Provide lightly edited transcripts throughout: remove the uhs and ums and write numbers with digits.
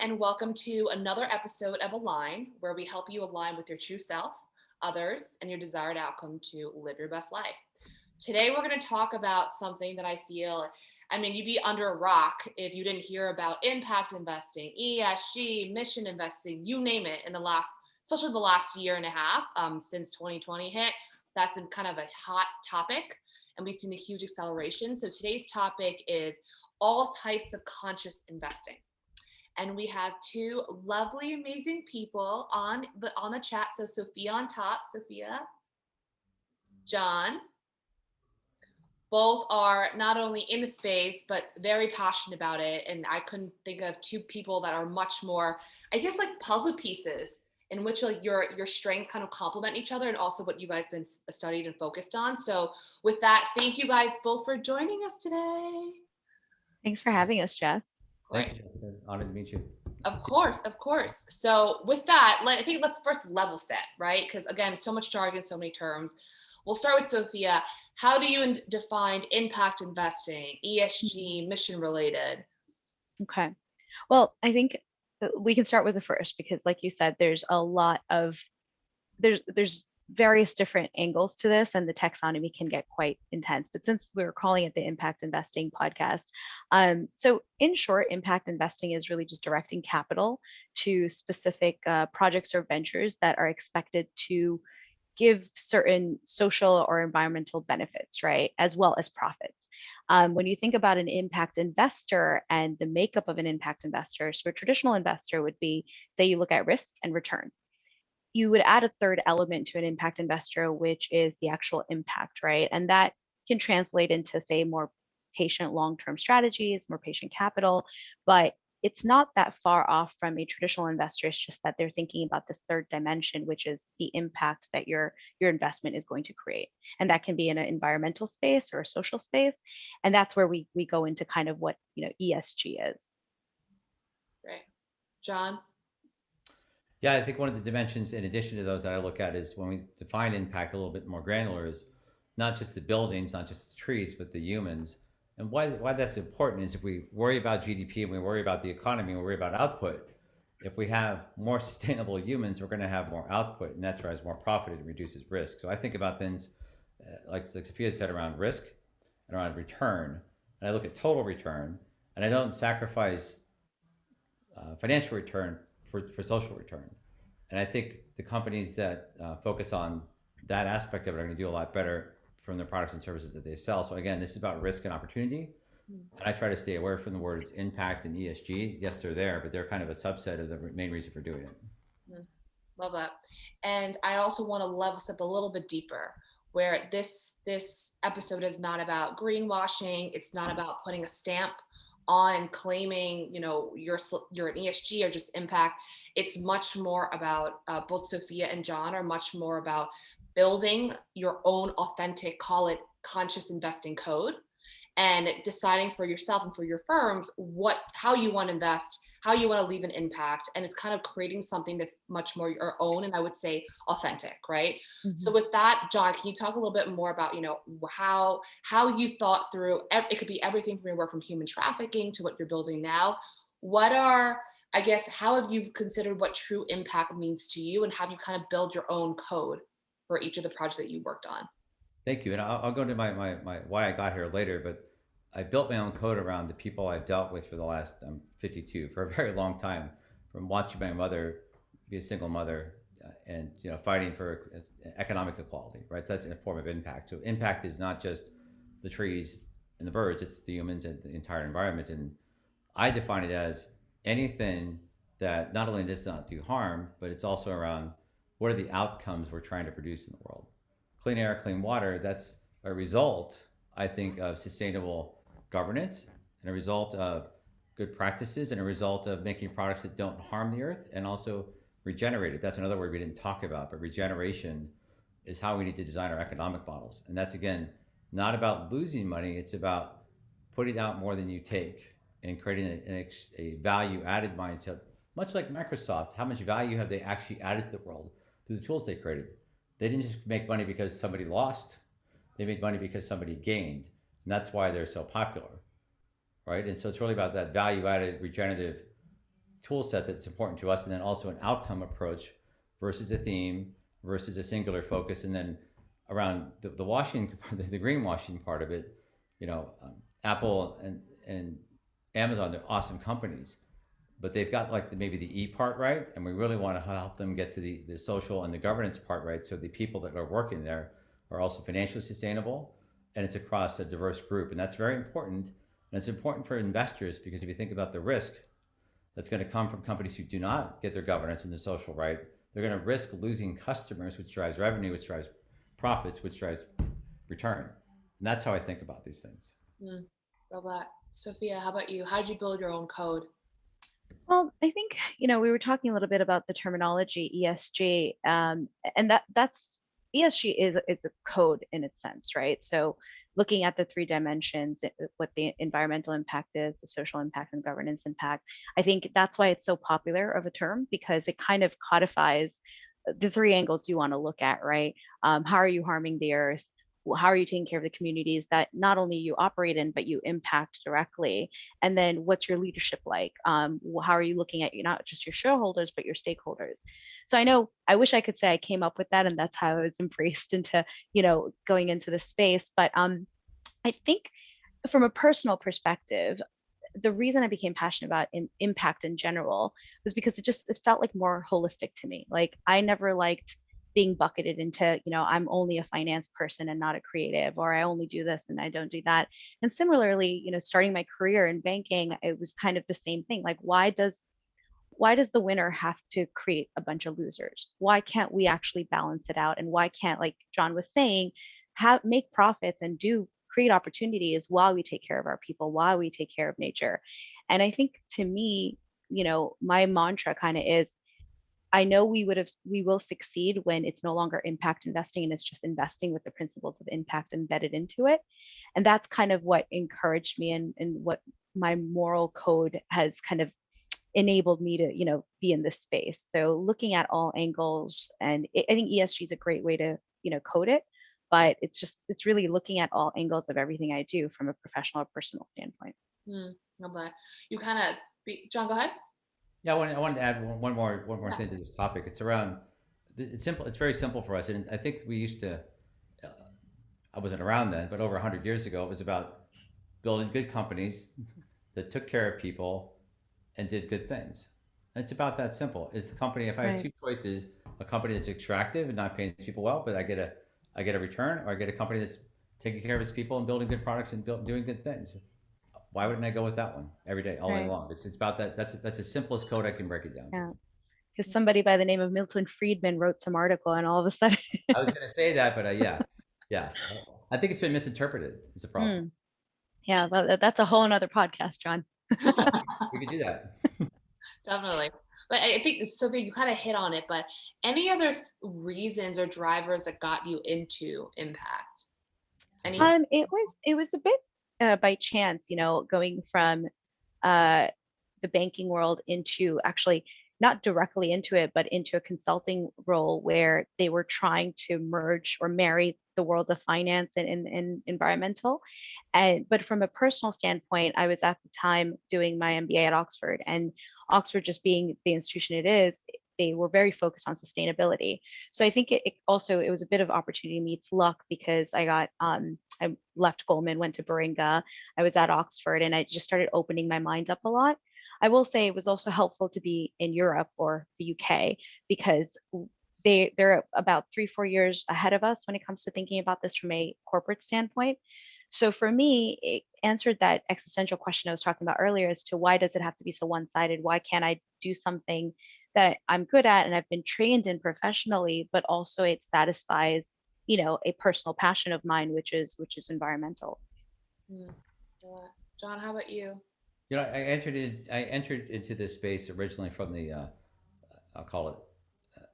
and welcome to another episode of Align, where we help you align with your true self, others, and your desired outcome to live your best life. Today, we're going to talk about something that I feel, you'd be under a rock if you didn't hear about impact investing, ESG, mission investing, you name it, especially the last year and a half since 2020 hit. That's been kind of a hot topic, and we've seen a huge acceleration. So today's topic is all types of conscious investing. And we have two lovely, amazing people on the chat. So Sophia on top, Sophia, John, both are not only in the space, but very passionate about it. And I couldn't think of two people that are much more, I guess, like puzzle pieces in which like your strengths kind of complement each other and also what you guys been studied and focused on. So with that, thank you guys both for joining us today. Thanks for having us, Jess. Thank you, Jessica. Honored to meet you. Of course, of course. So with that, I think let's first level set, right? Because again, so much jargon, so many terms. We'll start with Sophia. How do you define impact investing, ESG, mission related? Okay. Well, I think we can start with the first because, like you said, there's a lot of there's various different angles to this, and the taxonomy can get quite intense. But since we're calling it the Impact Investing podcast, so in short, impact investing is really just directing capital to specific projects or ventures that are expected to give certain social or environmental benefits, right, as well as profits. When you think about an impact investor and the makeup of an impact investor, so a traditional investor would be, say, you look at risk and return. You would add a third element to an impact investor, which is the actual impact, right? And that can translate into, say, more patient long-term strategies, more patient capital, but it's not that far off from a traditional investor. It's just that they're thinking about this third dimension, which is the impact that your investment is going to create. And that can be in an environmental space or a social space. And that's where we go into kind of what ESG is. Right. John? Yeah, I think one of the dimensions in addition to those that I look at is when we define impact a little bit more granular is not just the buildings, not just the trees, but the humans. And why that's important is if we worry about GDP and we worry about the economy and we worry about output, if we have more sustainable humans, we're going to have more output, and that drives more profit and reduces risk. So I think about things like Sophia said around risk and around return, and I look at total return, and I don't sacrifice financial return for social return. And I think the companies that focus on that aspect of it are going to do a lot better from the products and services that they sell. So again, this is about risk and opportunity. And I try to stay away from the words impact and ESG. Yes, they're there, but they're kind of a subset of the main reason for doing it. Love that. And I also want to level step a little bit deeper, where this episode is not about greenwashing. It's not about putting a stamp on claiming, you're an ESG or just impact. It's much more about both Sophia and John are much more about building your own authentic, call it conscious investing code, and deciding for yourself and for your firms how you want to invest, how you want to leave an impact. And it's kind of creating something that's much more your own, and I would say authentic, right? Mm-hmm. So with that, John, can you talk a little bit more about, how you thought through, it could be everything from your work from human trafficking to what you're building now. How have you considered what true impact means to you, and have you kind of build your own code for each of the projects that you worked on? Thank you. And I'll go into my why I got here later, but I built my own code around the people I've dealt with for the last 52 for a very long time, from watching my mother be a single mother and fighting for economic equality, right? So that's a form of impact. So impact is not just the trees and the birds; it's the humans and the entire environment. And I define it as anything that not only does not do harm, but it's also around what are the outcomes we're trying to produce in the world. Clean air, clean water, that's a result, I think, of sustainable governance and a result of good practices and a result of making products that don't harm the earth and also regenerate it. That's another word we didn't talk about, but regeneration is how we need to design our economic models. And that's, again, not about losing money, it's about putting out more than you take and creating a value added mindset, much like Microsoft. How much value have they actually added to the world through the tools they created? They didn't just make money because somebody lost, they made money because somebody gained. And that's why they're so popular, right? And so it's really about that value-added, regenerative tool set that's important to us, and then also an outcome approach versus a theme versus a singular focus, and then around the washing, the greenwashing part of it, Apple and Amazon, they're awesome companies, but they've got like maybe the E part right, and we really want to help them get to the social and the governance part right, so the people that are working there are also financially sustainable, and it's across a diverse group, and that's very important. And it's important for investors because if you think about the risk that's going to come from companies who do not get their governance and the social right, they're going to risk losing customers, which drives revenue, which drives profits, which drives return. And that's how I think about these things. Love that. Sophia, how about you? How did you build your own code? Well, I think, we were talking a little bit about the terminology ESG, and that's ESG is a code in its sense, right? So looking at the three dimensions, what the environmental impact is, the social impact and governance impact, I think that's why it's so popular of a term, because it kind of codifies the three angles you want to look at, right? How are you harming the earth? How are you taking care of the communities that not only you operate in, but you impact directly? And then what's your leadership like? How are you looking at not just your shareholders, but your stakeholders? So I wish I could say I came up with that and that's how I was embraced into, going into the space. But I think from a personal perspective, the reason I became passionate about impact in general was because it felt like more holistic to me. Like I never liked being bucketed into, I'm only a finance person and not a creative, or I only do this and I don't do that. And similarly, starting my career in banking, it was kind of the same thing. Like, why does the winner have to create a bunch of losers? Why can't we actually balance it out? And why can't, like John was saying, make profits and create opportunities while we take care of our people, while we take care of nature? And I think to me, my mantra kind of is, I know we will succeed when it's no longer impact investing and it's just investing with the principles of impact embedded into it. And that's kind of what encouraged me and what my moral code has kind of enabled me to, be in this space. So looking at all angles, and I think ESG is a great way to, code it, but it's really looking at all angles of everything I do from a professional or personal standpoint. Love that. You kind of, John, go ahead. Yeah, I wanted to add one more thing to this topic. It's around, it's simple. It's very simple for us, and I think we used to. I wasn't around then, but over 100 years ago, it was about building good companies that took care of people and did good things. And it's about that simple. Is the company? If I have two choices, a company that's extractive and not paying its people well, but I get a return, or I get a company that's taking care of its people and building good products and doing good things. Why wouldn't I go with that one every day, all day long? It's about that. That's the simplest code I can break it down. Yeah, because somebody by the name of Milton Friedman wrote some article, and all of a sudden. I was going to say that, but yeah. I think it's been misinterpreted. Is the problem? Yeah, that's a whole another podcast, John. We could do that. Definitely. But I think, Sophia, you kind of hit on it, but any other reasons or drivers that got you into impact? It was a bit by chance, going from the banking world into actually not directly into it, but into a consulting role where they were trying to merge or marry the world of finance and environmental. But from a personal standpoint, I was at the time doing my MBA at Oxford, and Oxford, just being the institution it is, they were very focused on sustainability. So I think it was a bit of opportunity meets luck, because I left Goldman, went to Baringa, I was at Oxford, and I just started opening my mind up a lot. I will say it was also helpful to be in Europe or the UK, because they're about 3-4 years ahead of us when it comes to thinking about this from a corporate standpoint. So for me, it answered that existential question I was talking about earlier as to why does it have to be so one-sided? Why can't I do something that I'm good at and I've been trained in professionally, but also it satisfies, a personal passion of mine, which is environmental. John, how about you? I entered into this space originally from the I'll call it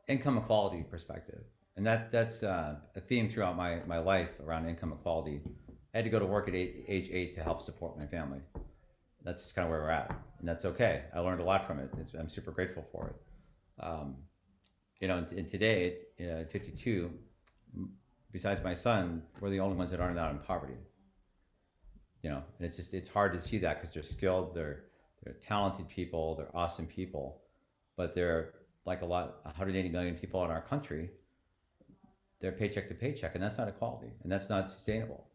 income equality perspective, and that's a theme throughout my life around income equality. I had to go to work at age 8 to help support my family. That's just kind of where we're at, and that's okay. I learned a lot from it. I'm super grateful for it. And today, at 52, besides my son, we're the only ones that aren't out in poverty. And it's hard to see that because they're skilled, they're They're talented people. They're awesome people, but they're like 180 million people in our country. They're paycheck to paycheck, and that's not equality, and that's not sustainable.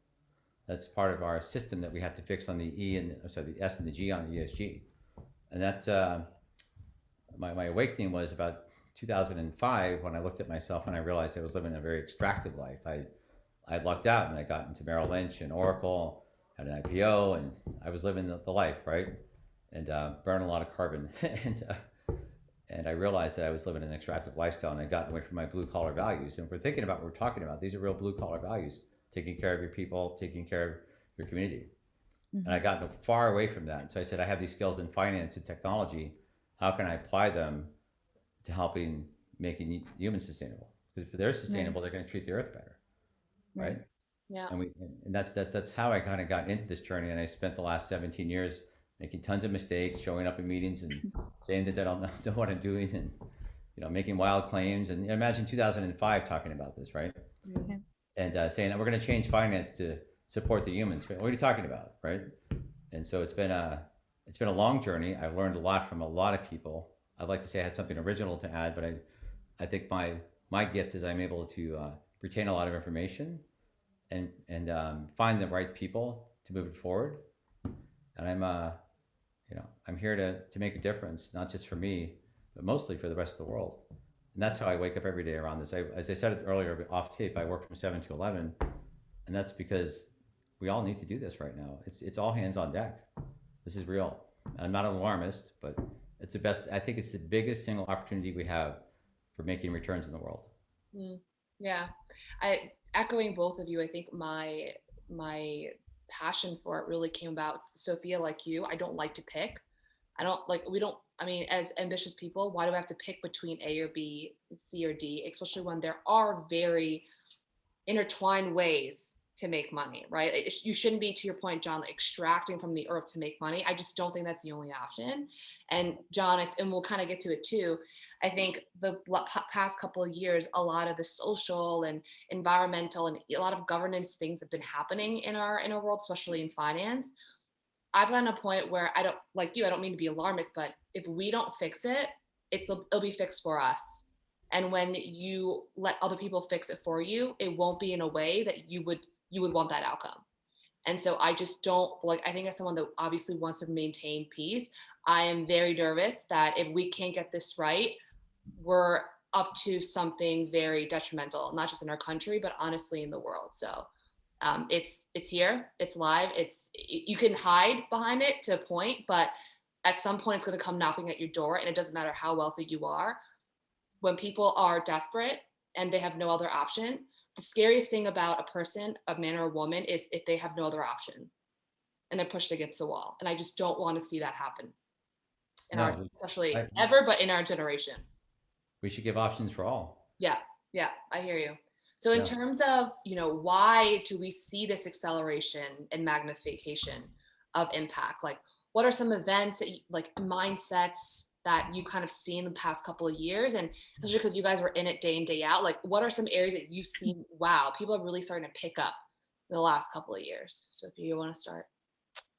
That's part of our system that we have to fix on the E and the S and the G on the ESG. And that my awakening was about 2005 when I looked at myself and I realized I was living a very extractive life. I lucked out and I got into Merrill Lynch and Oracle, had an IPO, and I was living the life, right? And burning a lot of carbon. and I realized that I was living an extractive lifestyle and I got away from my blue collar values. And if we're thinking about what we're talking about, these are real blue collar values: taking care of your people, taking care of your community. Mm-hmm. And I got far away from that. And so I said, I have these skills in finance and technology. How can I apply them to helping making humans sustainable? Because if they're sustainable, they're going to treat the earth better, right? Yeah. And that's how I kind of got into this journey. And I spent the last 17 years making tons of mistakes, showing up in meetings and saying things I don't know what I'm doing, and making wild claims. And imagine 2005 talking about this, right? Mm-hmm. And saying that we're going to change finance to support the humans. What are you talking about, right? And so it's been a long journey. I've learned a lot from a lot of people. I'd like to say I had something original to add, but I think my gift is I'm able to retain a lot of information and find the right people to move it forward. And I'm here to make a difference, not just for me, but mostly for the rest of the world. And that's how I wake up every day around this. As I said earlier off tape, I work from 7 to 11, and that's because we all need to do this right now. It's all hands on deck. This is real. I'm not an alarmist, but it's the best. I think it's the biggest single opportunity we have for making returns in the world. Yeah, I echoing both of you. I think my passion for it really came about, Sophia, like you. I don't like to pick. I don't like. We don't. I mean, as ambitious people, why do we have to pick between A or B, C or D? Especially when there are very intertwined ways to make money, right? You shouldn't be, to your point, John, like extracting from the earth to make money. I just don't think that's the only option. And John, and we'll kind of get to it too, I think the past couple of years, a lot of the social and environmental and a lot of governance things have been happening in our world, especially in finance. I've gotten a point where I don't, like you, I don't mean to be alarmist, but if we don't fix it, it'll be fixed for us. And when you let other people fix it for you, it won't be in a way that you would want that outcome. And so I just don't like, I think as someone that obviously wants to maintain peace, I am very nervous that if we can't get this right, we're up to something very detrimental, not just in our country, but honestly in the world. So it's here, it's live. You can hide behind it to a point, but at some point it's going to come knocking at your door, and it doesn't matter how wealthy you are. When people are desperate and they have no other option, the scariest thing about a person, a man or a woman, is if they have no other option and they're pushed against the wall. And I just don't want to see that happen especially ever, but in our generation. We should give options for all. Yeah, I hear you. So in terms of, why do we see this acceleration and magnification of impact? Like, what are some events that like mindsets that you kind of see in the past couple of years? And especially because you guys were in it day in, day out, like what are some areas that you've seen, wow, people are really starting to pick up in the last couple of years? So if you want to start.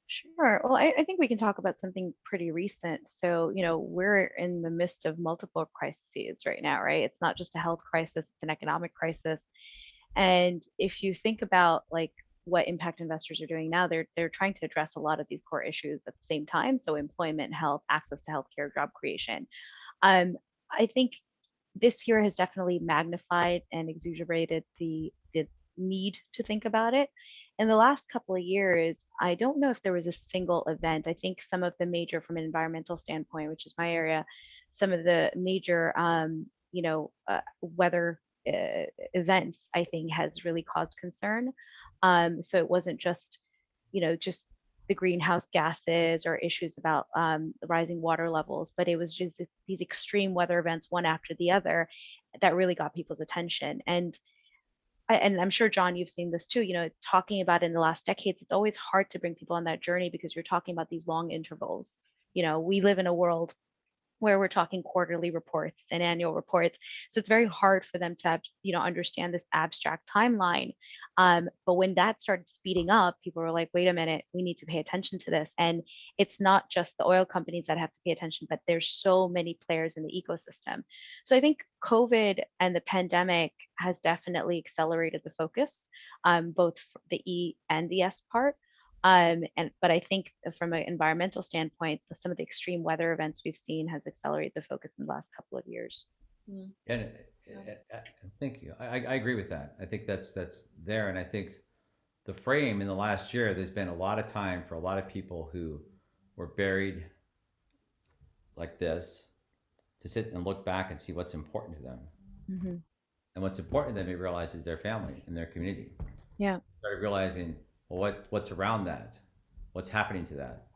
Sure. Well, I think we can talk about something pretty recent. So, we're in the midst of multiple crises right now, right? It's not just a health crisis, it's an economic crisis. And if you think about like what impact investors are doing now, they're trying to address a lot of these core issues at the same time. So employment, health, access to healthcare, job creation. I think this year has definitely magnified and exaggerated the need to think about it. In the last couple of years, I don't know if there was a single event. I think some of the major, from an environmental standpoint, which is my area, some of the major, weather events, I think, has really caused concern. So it wasn't just, just the greenhouse gases or issues about the rising water levels, but it was just these extreme weather events, one after the other, that really got people's attention. And I'm sure, John, you've seen this too, talking about in the last decades, it's always hard to bring people on that journey because you're talking about these long intervals. We live in a world where we're talking quarterly reports and annual reports. So it's very hard for them to have, understand this abstract timeline. But when that started speeding up, people were like, wait a minute, we need to pay attention to this. And it's not just the oil companies that have to pay attention, but there's so many players in the ecosystem. So I think COVID and the pandemic has definitely accelerated the focus, both the E and the S part. But I think from an environmental standpoint, some of the extreme weather events we've seen has accelerated the focus in the last couple of years. Mm. And thank you. I agree with that. I think that's there, and I think the frame in the last year, there's been a lot of time for a lot of people who were buried like this to sit and look back and see what's important to them. Mm-hmm. And what's important to them, they realize, is their family and their community. Yeah. Started realizing, well, what's around that, what's happening to that,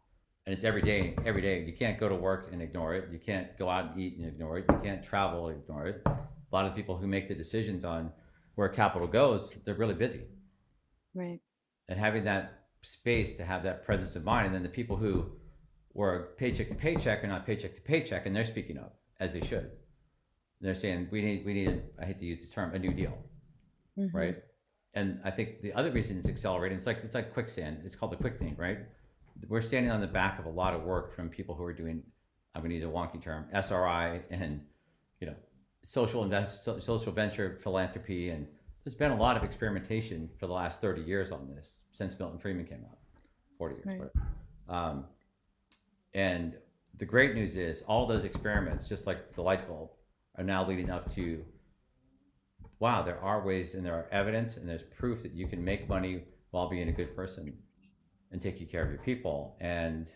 and it's every day. Every day, you can't go to work and ignore it. You can't go out and eat and ignore it. You can't travel and ignore it. A lot of people who make the decisions on where capital goes, they're really busy. Right. And having that space to have that presence of mind, and then the people who were paycheck to paycheck are not paycheck to paycheck, and they're speaking up as they should. They're saying we need I hate to use this term, a new deal, Mm-hmm. right? And I think the other reason it's accelerating, it's like quicksand. It's called the quickening, right? We're standing on the back of a lot of work from people who are doing, I'm going to use a wonky term, SRI and social venture philanthropy, and there's been a lot of experimentation for the last 30 years on this since Milton Friedman came out, 40 years. Right. And the great news is all those experiments, just like the light bulb, are now leading up to, wow, there are ways and there are evidence and there's proof that you can make money while being a good person and taking care of your people. And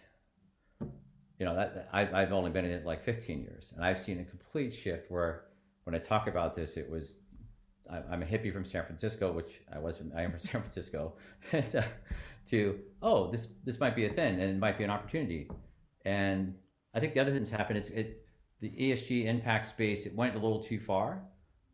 that I've only been in it like 15 years, and I've seen a complete shift where when I talk about this, it was I'm a hippie from San Francisco, which I am from San Francisco, to this might be a thing and it might be an opportunity. And I think the other things happened. The ESG impact space, it went a little too far,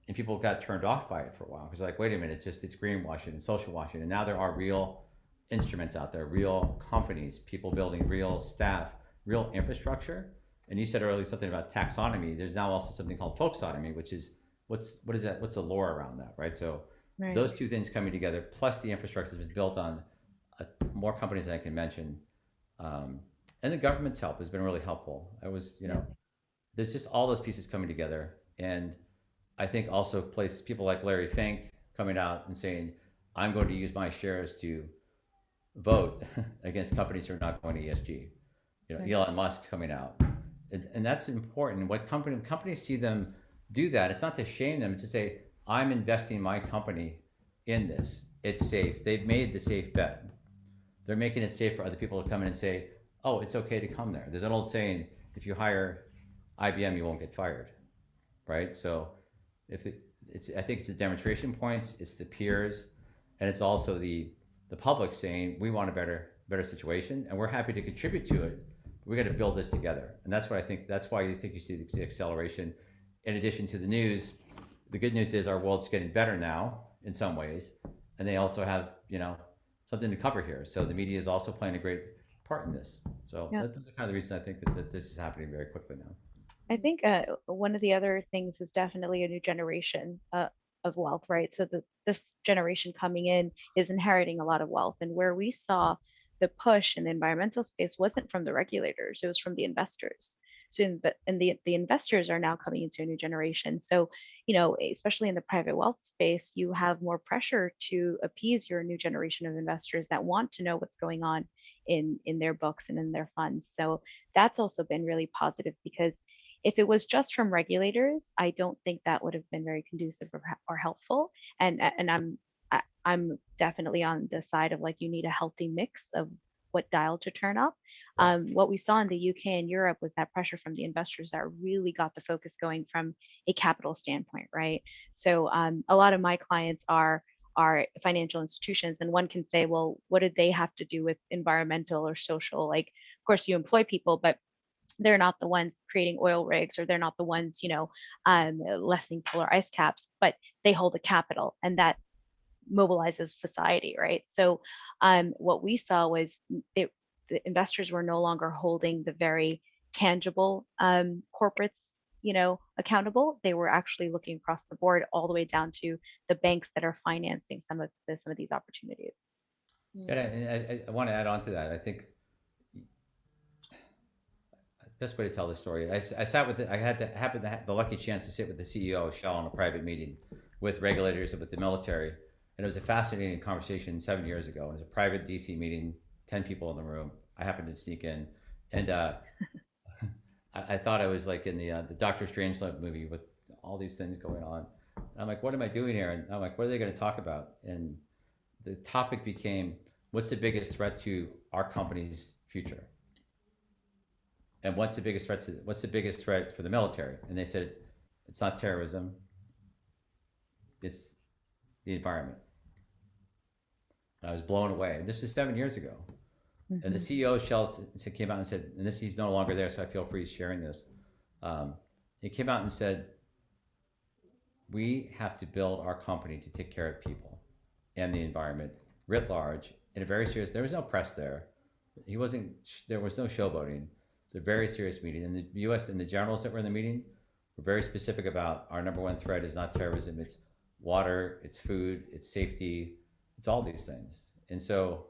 and people got turned off by it for a while because like, wait a minute, it's greenwashing and social washing, and now there are real instruments out there, real companies, people building real staff, real infrastructure. And you said earlier something about taxonomy. There's now also something called folksonomy, which is what is that? What's the lore around that, right? So Right. those two things coming together, plus the infrastructure that's been built on more companies than I can mention, and the government's help has been really helpful. There's just all those pieces coming together, and I think also people like Larry Fink coming out and saying, I'm going to use my shares to vote against companies who are not going to ESG. Right. Elon Musk coming out, and that's important. What companies see them do that, it's not to shame them, it's to say, I'm investing my company in this. It's safe. They've made the safe bet. They're making it safe for other people to come in and say, oh, it's okay to come there. There's an old saying, if you hire IBM, you won't get fired, right? So I think it's the demonstration points, it's the peers, and it's also the public saying, we want a better situation, and we're happy to contribute to it. We got to build this together. And that's what I think, that's why you think you see the acceleration. In addition to the news, the good news is our world's getting better now in some ways, and they also have, something to cover here. So the media is also playing a great part in this. So Yeah. that's kind of the reason I think that this is happening very quickly now. I think one of the other things is definitely a new generation of wealth, right? So this generation coming in is inheriting a lot of wealth, and where we saw the push in the environmental space wasn't from the regulators; it was from the investors. So, the investors are now coming into a new generation. So, especially in the private wealth space, you have more pressure to appease your new generation of investors that want to know what's going on in their books and in their funds. So that's also been really positive, because if it was just from regulators, I don't think that would have been very conducive or helpful. And I'm definitely on the side of like, you need a healthy mix of what dial to turn up. What we saw in the UK and Europe was that pressure from the investors that really got the focus going from a capital standpoint, right? So a lot of my clients are financial institutions, and one can say, well, what did they have to do with environmental or social? Like, of course, you employ people, but they're not the ones creating oil rigs, or they're not the ones, lessening polar ice caps, but they hold the capital, and that mobilizes society, right? So what we saw was the investors were no longer holding the very tangible corporates, accountable. They were actually looking across the board all the way down to the banks that are financing some of these opportunities. And I want to add on to that. I think best way to tell the story. I sat with I happened to have the lucky chance to sit with the CEO of Shell in a private meeting with regulators and with the military, and it was a fascinating conversation 7 years ago. It was a private DC meeting, 10 people in the room. I happened to sneak in, and I thought I was like in the Doctor Strangelove movie with all these things going on. And I'm like, what am I doing here? And I'm like, what are they going to talk about? And the topic became, what's the biggest threat to our company's future? And what's the biggest threat for the military? And they said, it's not terrorism, it's the environment. And I was blown away. And this is 7 years ago. And the CEO of Shell came out and said, and this, he's no longer there, so I feel free sharing this. He came out and said, we have to build our company to take care of people and the environment writ large in a very serious, there was no press there. There was no showboating. It's a very serious meeting. And the US and the generals that were in the meeting were very specific about our number one threat is not terrorism, it's water, it's food, it's safety, it's all these things. And so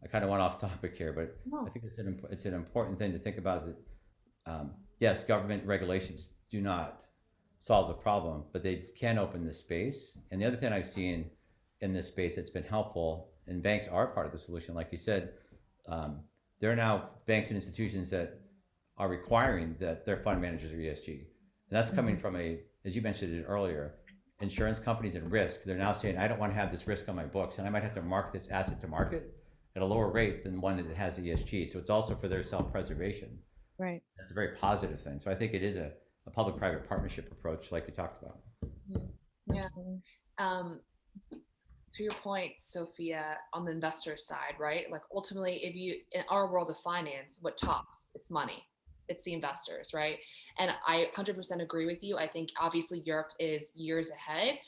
I kind of went off topic here, but I think it's an important thing to think about that, yes, government regulations do not solve the problem, but they can open the space. And the other thing I've seen in this space that's been helpful, and banks are part of the solution, like you said, there are now banks and institutions that are requiring that their fund managers are ESG. And that's coming from as you mentioned it earlier, insurance companies and risk. They're now saying, I don't want to have this risk on my books, and I might have to mark this asset to market at a lower rate than one that has ESG. So it's also for their self-preservation. Right. That's a very positive thing. So I think it is a public-private partnership approach like you talked about. Yeah. To your point, Sophia, on the investor side, right? Like ultimately, in our world of finance, what talks? It's money. It's the investors, right? And I 100% agree with you. I think obviously Europe is years ahead.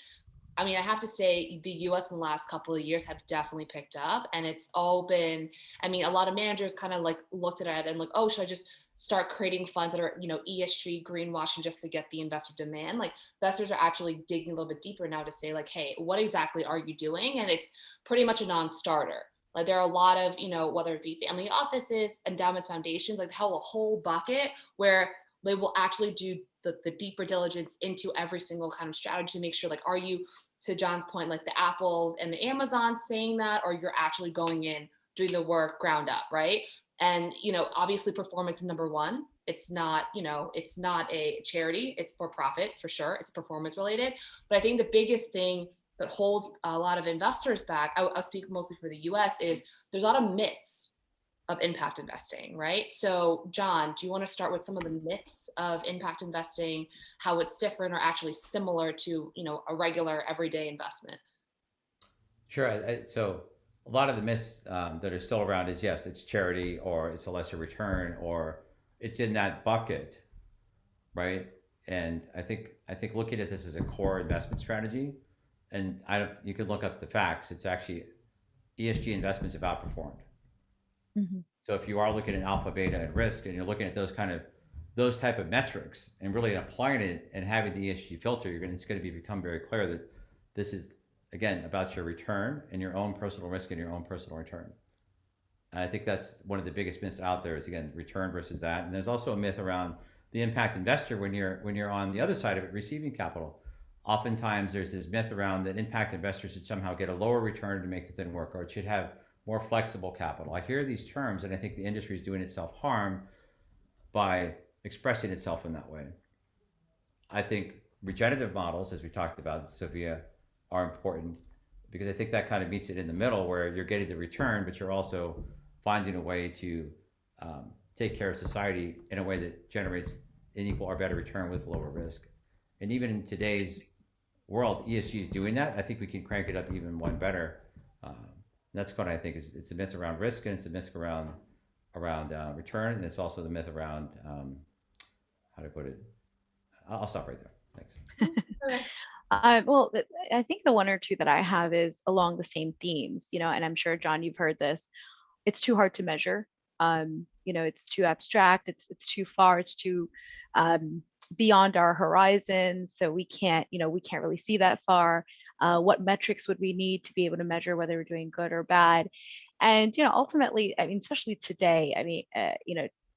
I mean, I have to say the US in the last couple of years have definitely picked up, and it's all been, I mean, a lot of managers kind of like looked at it and like, oh, should I just start creating funds that are, ESG greenwashing just to get the investor demand? Like investors are actually digging a little bit deeper now to say like, hey, what exactly are you doing? And it's pretty much a non-starter. Like there are a lot of, whether it be family offices, endowments, foundations, like a whole bucket where they will actually do the deeper diligence into every single kind of strategy to make sure like, are you, to John's point, like the Apples and the Amazons saying that, or you're actually going in, doing the work ground up, right? And, obviously performance is number one. It's not, it's not a charity, it's for profit for sure. It's performance related. But I think the biggest thing that holds a lot of investors back, I'll speak mostly for the US, is there's a lot of myths of impact investing, right? So John, do you want to start with some of the myths of impact investing, how it's different or actually similar to, a regular everyday investment? Sure. So a lot of the myths that are still around is, yes, it's charity, or it's a lesser return, or it's in that bucket, right? And I think looking at this as a core investment strategy, and you could look up the facts. It's actually ESG investments have outperformed. So if you are looking at alpha, beta, and risk, and you're looking at those type of metrics and really applying it and having the ESG filter, it's going to become very clear that this is, again, about your return and your own personal risk and your own personal return. And I think that's one of the biggest myths out there is, again, return versus that. And there's also a myth around the impact investor when you're on the other side of it, receiving capital. Oftentimes there's this myth around that impact investors should somehow get a lower return to make the thing work, or it should have more flexible capital. I hear these terms, and I think the industry is doing itself harm by expressing itself in that way. I think regenerative models, as we talked about, Sophia, are important because I think that kind of meets it in the middle where you're getting the return, but you're also finding a way to take care of society in a way that generates an equal or better return with lower risk. And even in today's world, ESG is doing that. I think we can crank it up even one better. That's what I think is, it's a myth around risk, and it's a myth around return, and it's also the myth around how to put it. I'll stop right there. Thanks. Well, I think the one or two that I have is along the same themes, and I'm sure, John, you've heard this. It's too hard to measure. it's too abstract, it's too far, it's too beyond our horizon, so we can't really see that far. What metrics would we need to be able to measure whether we're doing good or bad? And ultimately, I mean, especially today, I mean,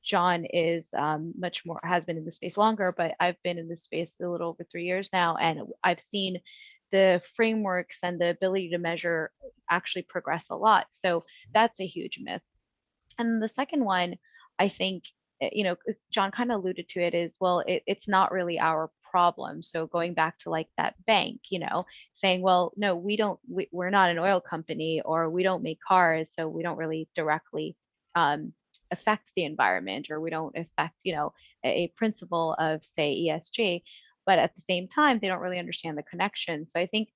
John is much more, has been in the space longer, but I've been in this space a little over 3 years now, and I've seen the frameworks and the ability to measure actually progress a lot. So that's a huge myth. And the second one, I think, John kind of alluded to it, is, well, it's not really our problem. So going back to like that bank, saying, well, no, we're not an oil company, or we don't make cars, so we don't really directly affect the environment, or we don't affect, a principle of, say, ESG. But at the same time, they don't really understand the connection. So I think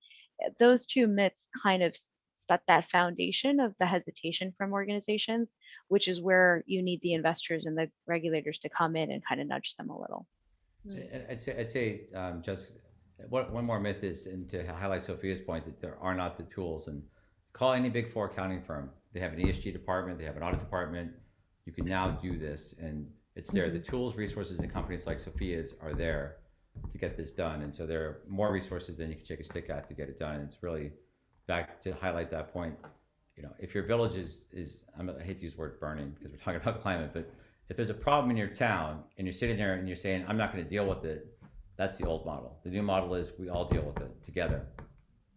those two myths kind of set that foundation of the hesitation from organizations, which is where you need the investors and the regulators to come in and kind of nudge them a little. I'd say just one more myth is, and to highlight Sophia's point, that there are not the tools. And call any Big Four accounting firm. They have an ESG department. They have an audit department. You can now do this, and it's there. The tools, resources, and companies like Sophia's are there to get this done. And so there are more resources than you can shake a stick at to get it done. And it's really back to highlight that point. If your village is I hate to use the word burning because we're talking about climate, but if there's a problem in your town and you're sitting there and you're saying, I'm not going to deal with it, that's the old model. The new model is we all deal with it together.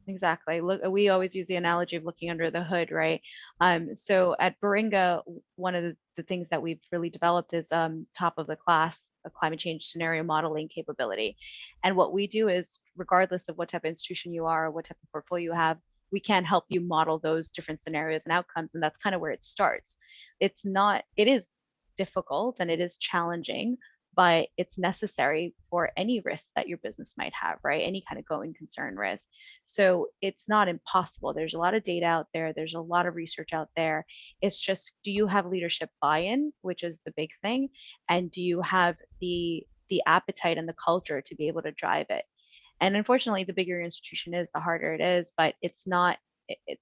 Exactly. Look, we always use the analogy of looking under the hood, right? So at Baringa, one of the things that we've really developed is top of the class, a climate change scenario modeling capability. And what we do is, regardless of what type of institution you are, or what type of portfolio you have, we can help you model those different scenarios and outcomes. And that's kind of where it starts. It is difficult and it is challenging, but it's necessary for any risk that your business might have, right? Any kind of going concern risk. So it's not impossible. There's a lot of data out there. There's a lot of research out there. It's just, do you have leadership buy-in, which is the big thing? And do you have the appetite and the culture to be able to drive it? And unfortunately, the bigger your institution is, the harder it is, but it's not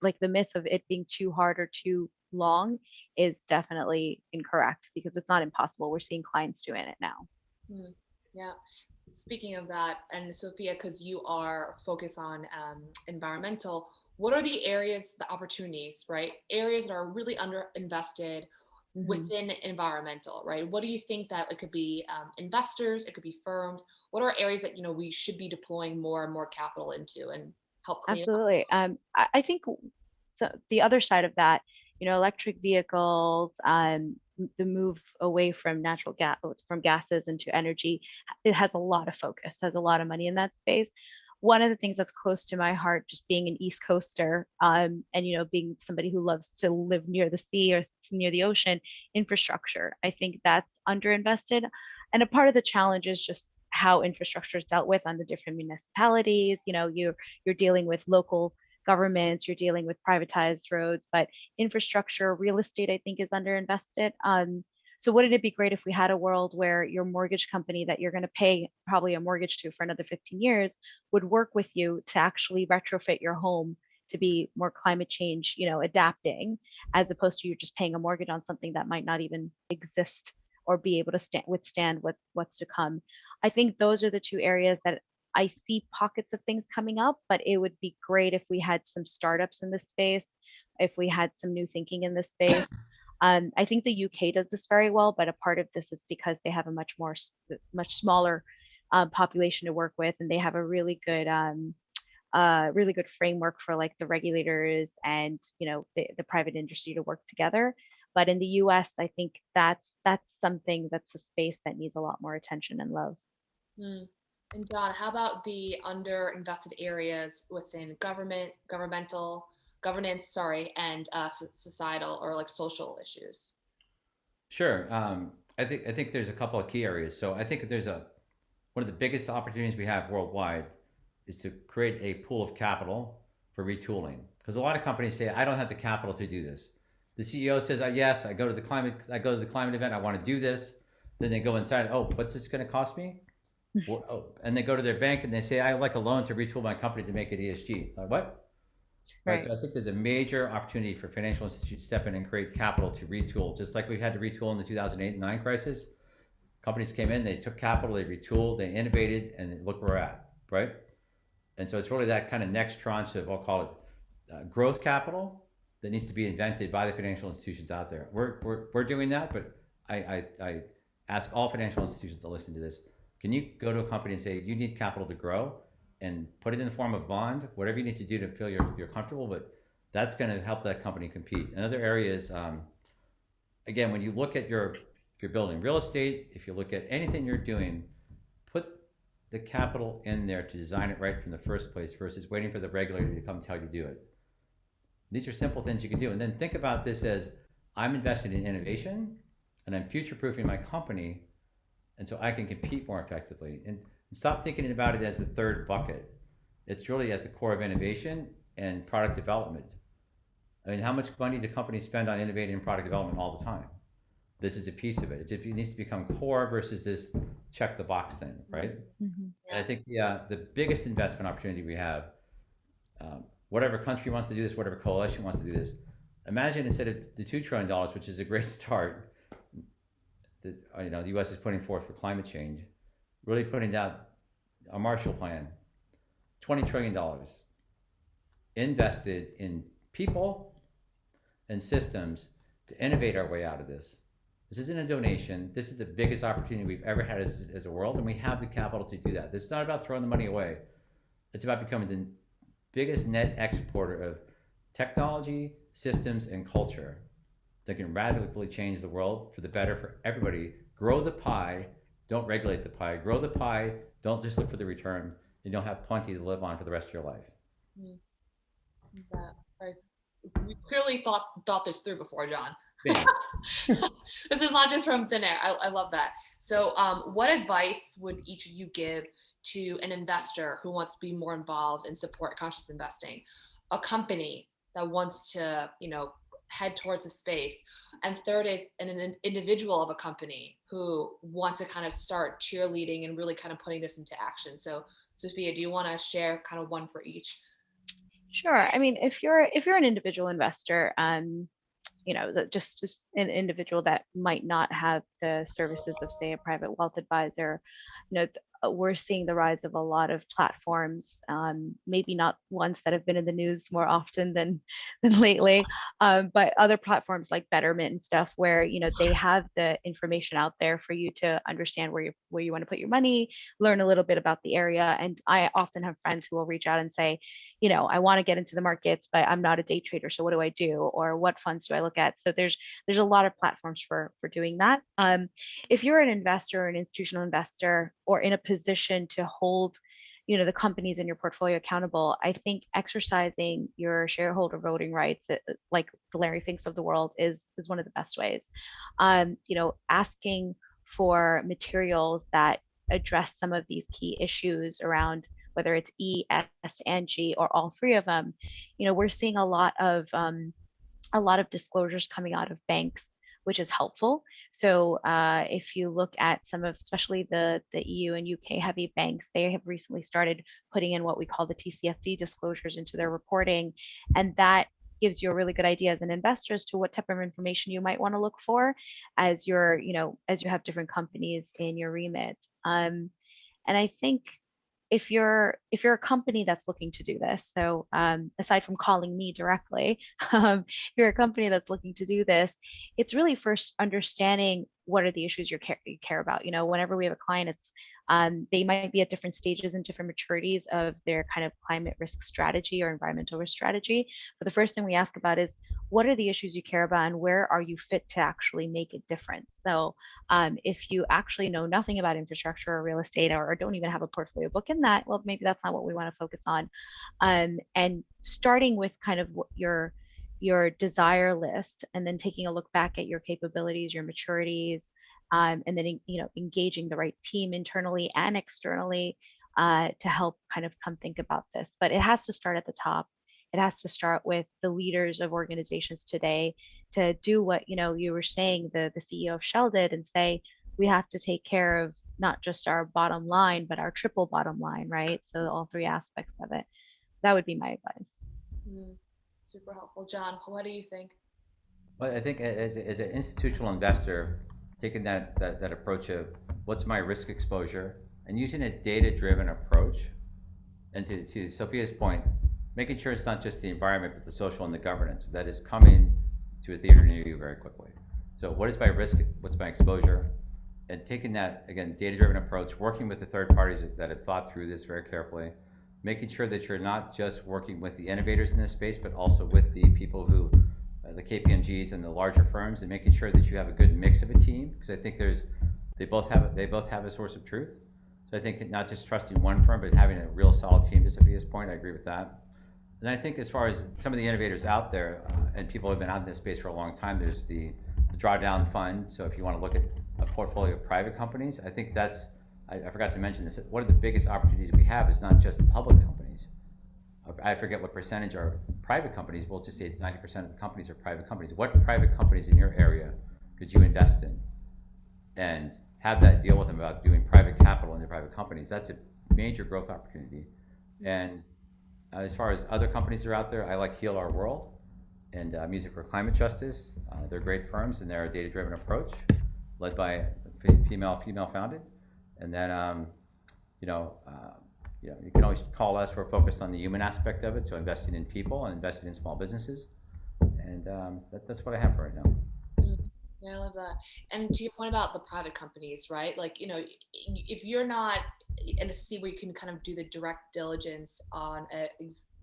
like the myth of it being too hard or too long is definitely incorrect, because it's not impossible. We're seeing clients doing it now. Yeah. Speaking of that, and Sophia, because you are focused on environmental, what are the areas, the opportunities, right? Areas that are really underinvested within environmental, right? What do you think that it could be? Investors, it could be firms. What are areas that we should be deploying more and more capital into and help clean Absolutely. I think so. The other side of that, electric vehicles, the move away from natural gas, from gases into energy, it has a lot of focus, has a lot of money in that space. One of the things that's close to my heart, just being an East Coaster, and being somebody who loves to live near the sea or near the ocean, infrastructure. I think that's underinvested, and a part of the challenge is just how infrastructure is dealt with on the different municipalities. You're dealing with local governments, you're dealing with privatized roads, but infrastructure, real estate, I think, is underinvested. So wouldn't it be great if we had a world where your mortgage company that you're going to pay probably a mortgage to for another 15 years would work with you to actually retrofit your home to be more climate change, adapting, as opposed to you're just paying a mortgage on something that might not even exist or be able to withstand what's to come. I think those are the two areas that I see pockets of things coming up, but it would be great if we had some startups in this space, if we had some new thinking in this space. I think the UK does this very well, but a part of this is because they have a much smaller population to work with, and they have a really good framework for like the regulators and the private industry to work together. But in the US, I think that's something, that's a space that needs a lot more attention and love. And John, how about the underinvested areas within governmental governance, and societal or like social issues? Sure. I think there's a couple of key areas. So I think there's one of the biggest opportunities we have worldwide is to create a pool of capital for retooling. Because a lot of companies say, I don't have the capital to do this. The CEO says, yes, I go to the climate event, I want to do this. Then they go inside, oh, what's this going to cost me? And they go to their bank and they say, I'd like a loan to retool my company to make it ESG. Like, what? right? Right. So I think there's a major opportunity for financial institutions to step in and create capital to retool, just like we had to retool in the 2008 and 9 crisis. Companies came in, they took capital, they retooled, they innovated, and look where we're at, right? And so it's really that kind of next tranche of, I'll call it growth capital that needs to be invented by the financial institutions out there. We're doing that, but I ask all financial institutions to listen to this. Can you go to a company and say, you need capital to grow, and put it in the form of bond, whatever you need to do to feel you're comfortable, but that's going to help that company compete. Another area is, again, when you look at if you're building real estate, if you look at anything you're doing, put the capital in there to design it right from the first place versus waiting for the regulator to come tell you to do it. These are simple things you can do. And then think about this as, I'm invested in innovation and I'm future proofing my company, and so I can compete more effectively. And stop thinking about it as the third bucket. It's really at the core of innovation and product development. I mean, how much money do companies spend on innovating and product development all the time? This is a piece of it. It needs to become core versus this check the box thing, right? Mm-hmm. And I think the biggest investment opportunity we have, whatever country wants to do this, whatever coalition wants to do this, imagine instead of the $2 trillion, which is a great start, that the U.S. is putting forth for climate change, really putting down a Marshall Plan, $20 trillion invested in people and systems to innovate our way out of this. This isn't a donation. This is the biggest opportunity we've ever had as a world, and we have the capital to do that. This is not about throwing the money away. It's about becoming the biggest net exporter of technology, systems, and culture that can radically change the world for the better for everybody. Grow the pie, don't regulate the pie. Grow the pie, don't just look for the return, and you'll have plenty to live on for the rest of your life. You clearly thought this through before, John. Bam. This is not just from thin air. I love that. So what advice would each of you give to an investor who wants to be more involved and support conscious investing, a company that wants to, head towards a space, and third is an individual of a company who wants to kind of start cheerleading and really kind of putting this into action? So Sophia, do you want to share kind of one for each? Sure. I mean, if you're an individual investor, just an individual that might not have the services of, say, a private wealth advisor, we're seeing the rise of a lot of platforms, maybe not ones that have been in the news more often than lately, but other platforms like Betterment and stuff, where they have the information out there for you to understand where you want to put your money, learn a little bit about the area. And I often have friends who will reach out and say, I want to get into the markets, but I'm not a day trader, so what do I do, or what funds do I look at? So there's a lot of platforms for doing that. If you're an investor or an institutional investor, or in a position to hold the companies in your portfolio accountable, I think exercising your shareholder voting rights, like the Larry Finks of the world, is one of the best ways. Asking for materials that address some of these key issues around whether it's E, S, and G, or all three of them. We're seeing a lot of disclosures coming out of banks, which is helpful. So if you look at some of, especially the EU and UK heavy banks, they have recently started putting in what we call the TCFD disclosures into their reporting. And that gives you a really good idea as an investor as to what type of information you might want to look for as as you have different companies in your remit. And I think if you're a company that's looking to do this, so aside from calling me directly, if you're a company that's looking to do this, it's really first understanding what are the issues you care about. Whenever we have a client, it's they might be at different stages and different maturities of their kind of climate risk strategy or environmental risk strategy. But the first thing we ask about is, what are the issues you care about, and where are you fit to actually make a difference? So if you actually know nothing about infrastructure or real estate, or don't even have a portfolio book in that, well, maybe that's not what we want to focus on. And starting with kind of what your desire list, and then taking a look back at your capabilities, your maturities, and then engaging the right team internally and externally to help kind of come think about this. But it has to start at the top. It has to start with the leaders of organizations today to do what you were saying the CEO of Shell did, and say, we have to take care of not just our bottom line, but our triple bottom line, right? So all three aspects of it. That would be my advice. Super helpful. John, what do you think? Well, I think as an institutional investor, taking that approach of what's my risk exposure and using a data-driven approach, and to Sophia's point, making sure it's not just the environment, but the social and the governance that is coming to a theater near you very quickly. So what is my risk? What's my exposure? And taking that, again, data-driven approach, working with the third parties that have thought through this very carefully, making sure that you're not just working with the innovators in this space, but also with the people who, the KPMGs and the larger firms, and making sure that you have a good mix of a team, because I think they both have a source of truth. So I think not just trusting one firm, but having a real solid team. To Sophia's point, I agree with that. And I think as far as some of the innovators out there, and people who have been out in this space for a long time, there's the drawdown fund. So if you want to look at a portfolio of private companies, I think that's, I forgot to mention this, one of the biggest opportunities we have is not just public companies. I forget what percentage are private companies. We'll just say it's 90% of the companies are private companies. What private companies in your area could you invest in? And have that deal with them about doing private capital into private companies. That's a major growth opportunity. And as far as other companies that are out there, I like Heal Our World and Music for Climate Justice. They're great firms, and they're a data-driven approach, led by female founded. And then, you can always call us. We're focused on the human aspect of it, so investing in people and investing in small businesses. And that's what I have for right now. Yeah, I love that. And to your point about the private companies, right? Like, if you're not in a seat where you can kind of do the direct diligence on a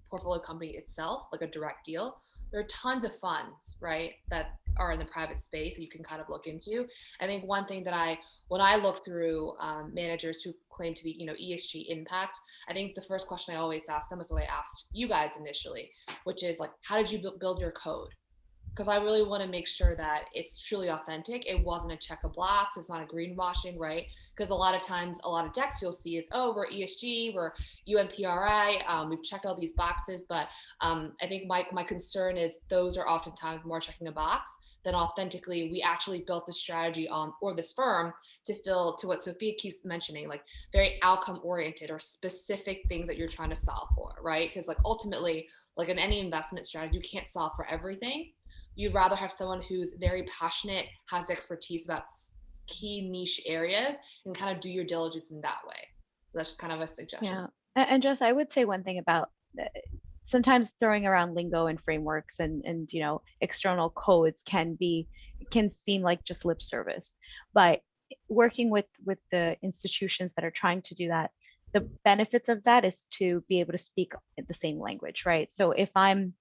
portfolio company itself, like a direct deal, there are tons of funds, right, that are in the private space that you can kind of look into. I think one thing that when I look through managers who claim to be, ESG impact, I think the first question I always ask them is what I asked you guys initially, which is like, how did you build your code? Because I really want to make sure that it's truly authentic. It wasn't a check of box. It's not a greenwashing, right? Because a lot of times, a lot of decks you'll see is, oh, we're ESG, we're UNPRI, we've checked all these boxes. But I think my concern is those are oftentimes more checking a box than authentically we actually built the strategy on, or this firm, to what Sophia keeps mentioning, like very outcome oriented or specific things that you're trying to solve for, right? Because like ultimately, like in any investment strategy, you can't solve for everything. You'd rather have someone who's very passionate, has expertise about key niche areas, and kind of do your diligence in that way. That's just kind of a suggestion. Yeah. And just, I would say one thing about sometimes throwing around lingo and frameworks and external codes can seem like just lip service, but working with the institutions that are trying to do that, the benefits of that is to be able to speak the same language, right? So if I'm,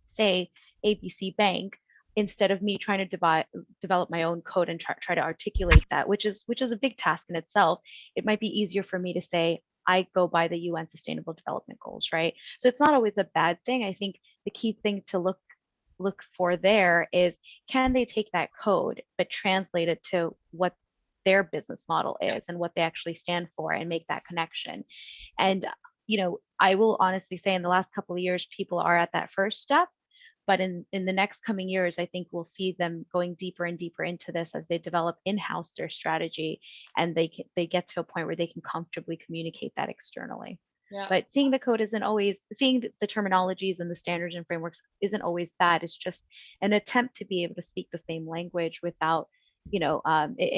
say, ABC Bank, instead of me trying to develop my own code and try to articulate that, which is a big task in itself, it might be easier for me to say, I go by the UN Sustainable Development Goals, right? So it's not always a bad thing. I think the key thing to look for there is, can they take that code but translate it to what their business model is and what they actually stand for, and make that connection. And I will honestly say in the last couple of years, people are at that first step. But in the next coming years, I think we'll see them going deeper and deeper into this as they develop in-house their strategy, and they get to a point where they can comfortably communicate that externally. Yeah. But seeing the code seeing the terminologies and the standards and frameworks isn't always bad. It's just an attempt to be able to speak the same language without, in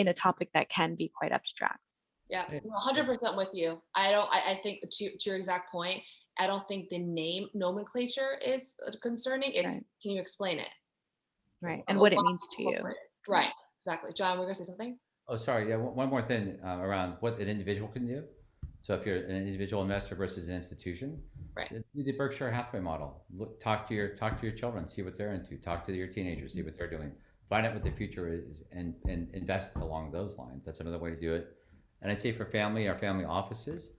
a topic that can be quite abstract. Yeah, 100% with you. I think to your exact point, I don't think the name nomenclature is concerning. It's right. Can you explain it? Right, and what it means to you. Right, exactly. John, we're gonna say something? Oh, sorry. Yeah, one more thing around what an individual can do. So if you're an individual investor versus an institution, right? The Berkshire Hathaway model. Talk to your children, see what they're into. Talk to your teenagers, see what they're doing. Find out what the future is, and invest along those lines. That's another way to do it. And I'd say for our family offices,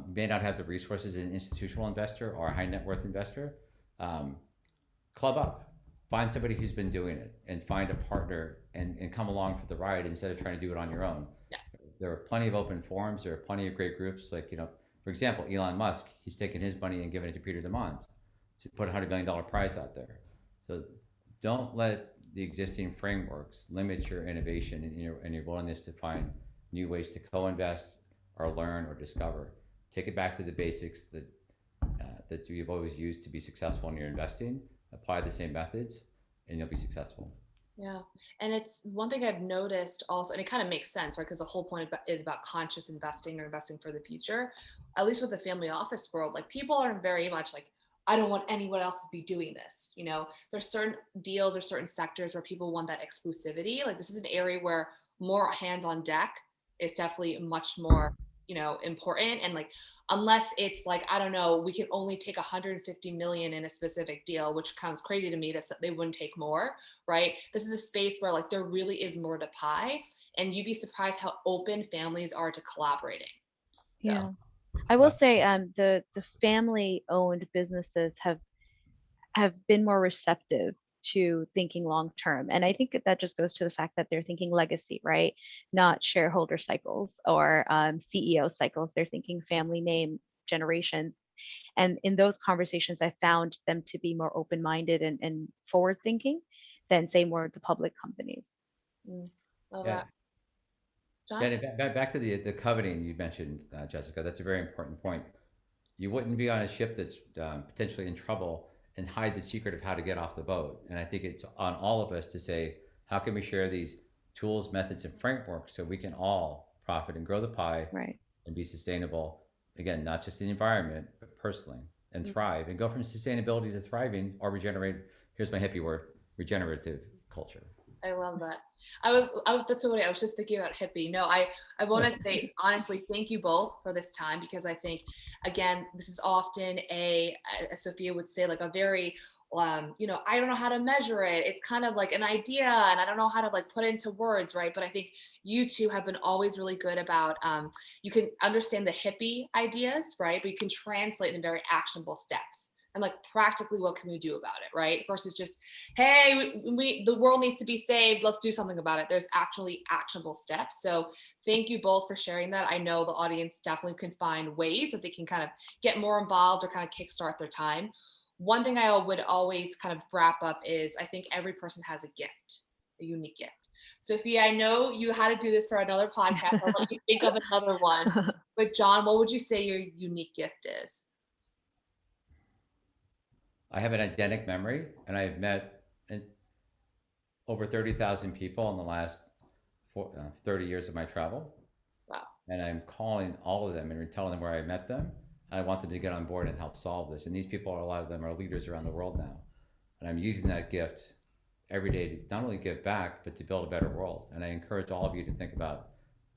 may not have the resources as an institutional investor or a high net worth investor. Club up, find somebody who's been doing it, and find a partner and come along for the ride instead of trying to do it on your own. Yeah. There are plenty of open forums. There are plenty of great groups. Like, for example, Elon Musk, he's taken his money and given it to Peter Demond to put a $100 million prize out there. So don't let the existing frameworks limit your innovation and your willingness to find new ways to co-invest or learn or discover. Take it back to the basics that you've always used to be successful in your investing, apply the same methods, and you'll be successful. Yeah. And it's one thing I've noticed also, and it kind of makes sense, right? Because the whole point is about conscious investing or investing for the future. At least with the family office world, like people are very much like, I don't want anyone else to be doing this. You know, there's certain deals or certain sectors where people want that exclusivity. Like this is an area where more hands on deck is definitely much more, important. And like, unless it's like, I don't know, we can only take 150 million in a specific deal, which sounds crazy to me that they wouldn't take more, right? This is a space where like there really is more to pie, and you'd be surprised how open families are to collaborating. So Yeah. I will say the family owned businesses have been more receptive to thinking long term. And I think that just goes to the fact that they're thinking legacy, right? Not shareholder cycles or CEO cycles. They're thinking family name generations. And in those conversations, I found them to be more open minded and forward thinking than, say, more of the public companies. love Yeah. that. John? Yeah, and back to the coveting you mentioned, Jessica. That's a very important point. You wouldn't be on a ship that's potentially in trouble and hide the secret of how to get off the boat. And I think it's on all of us to say, how can we share these tools, methods, and frameworks so we can all profit and grow the pie Right. and be sustainable? Again, not just in the environment, but personally, and thrive and go from sustainability to thriving or regenerate. Here's my hippie word: regenerative culture. I love that. That's so funny. I was just thinking about hippie. No, I want to say honestly, thank you both for this time, because I think, again, this is often as Sophia would say, like a very, I don't know how to measure it. It's kind of like an idea and I don't know how to like put it into words, right? But I think you two have been always really good about, you can understand the hippie ideas, right? But you can translate in very actionable steps. And like practically what can we do about it, right? Versus just, hey, the world needs to be saved, let's do something about it. There's actually actionable steps. So thank you both for sharing that. I know the audience definitely can find ways that they can kind of get more involved or kind of kickstart their time. One thing I would always kind of wrap up is I think every person has a gift, a unique gift. Sophia, I know you had to do this for another podcast. I'll let you think of another one. But John, what would you say your unique gift is? I have an eidetic memory, and I've met over 30,000 people in the last 30 years of my travel. Wow. And I'm calling all of them and telling them where I met them. I want them to get on board and help solve this. And these people, a lot of them are leaders around the world now. And I'm using that gift every day to not only give back, but to build a better world. And I encourage all of you to think about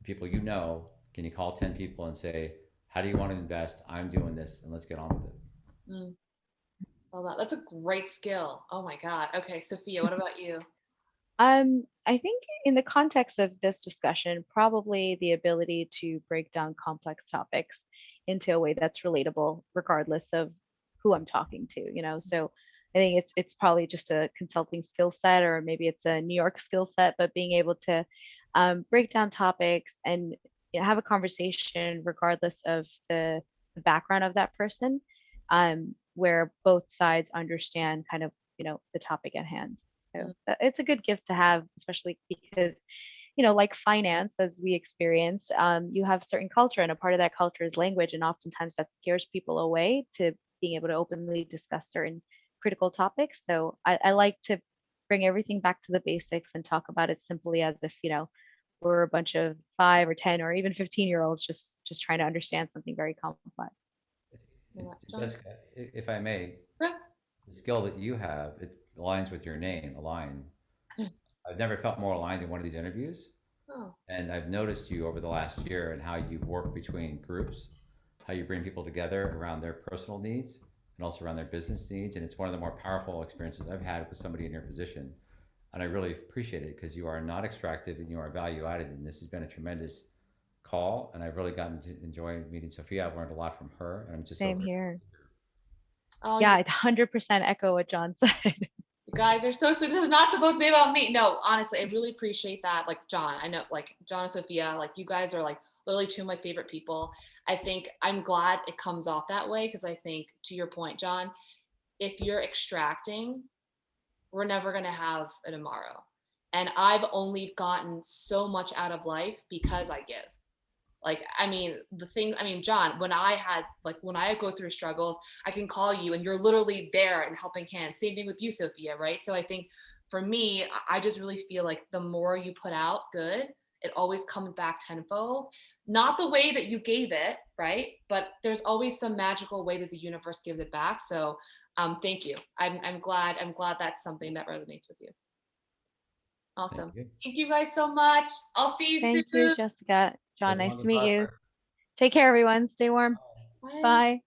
people you know. Can you call 10 people and say, how do you want to invest? I'm doing this, and let's get on with it. Mm. Well, that's a great skill. Oh my God. Okay, Sophia, what about you? I think in the context of this discussion, probably the ability to break down complex topics into a way that's relatable, regardless of who I'm talking to. So I think it's probably just a consulting skill set, or maybe it's a New York skill set, but being able to break down topics and have a conversation regardless of the background of that person, where both sides understand kind of the topic at hand. So it's a good gift to have, especially because, like finance, as we experienced, you have certain culture, and a part of that culture is language. And oftentimes that scares people away to being able to openly discuss certain critical topics. So I like to bring everything back to the basics and talk about it simply as if, we're a bunch of 5 or 10 or even 15-year-olds just trying to understand something very complex. Jessica, if I may, Yeah. the skill that you have, it aligns with your name, align. I've never felt more aligned in one of these interviews. Oh. And I've noticed you over the last year and how you work between groups, how you bring people together around their personal needs and also around their business needs. And it's one of the more powerful experiences I've had with somebody in your position. And I really appreciate it because you are not extractive and you are value added. And this has been a tremendous call. And I've really gotten to enjoy meeting Sophia. I've learned a lot from her. And I'm just Same here. Oh, Yeah, I 100% echo what John said. you guys are so sweet. This is not supposed to be about me. No, honestly, I really appreciate that. Like John, I know, like John and Sophia, like you guys are like literally two of my favorite people. I think I'm glad it comes off that way, because I think, to your point, John, if you're extracting, we're never going to have a tomorrow. And I've only gotten so much out of life because I give. Like, I mean, John, when I go through struggles, I can call you and you're literally there and helping hands. Same thing with you, Sophia, right? So I think for me, I just really feel like the more you put out good, it always comes back tenfold. Not the way that you gave it, right? But there's always some magical way that the universe gives it back. So thank you. I'm glad that's something that resonates with you. Awesome. Thank you guys so much. I'll see you Thank you, soon. Jessica. John, Live long nice to and meet you. prosper. Take care, everyone. Stay warm. Bye. Bye.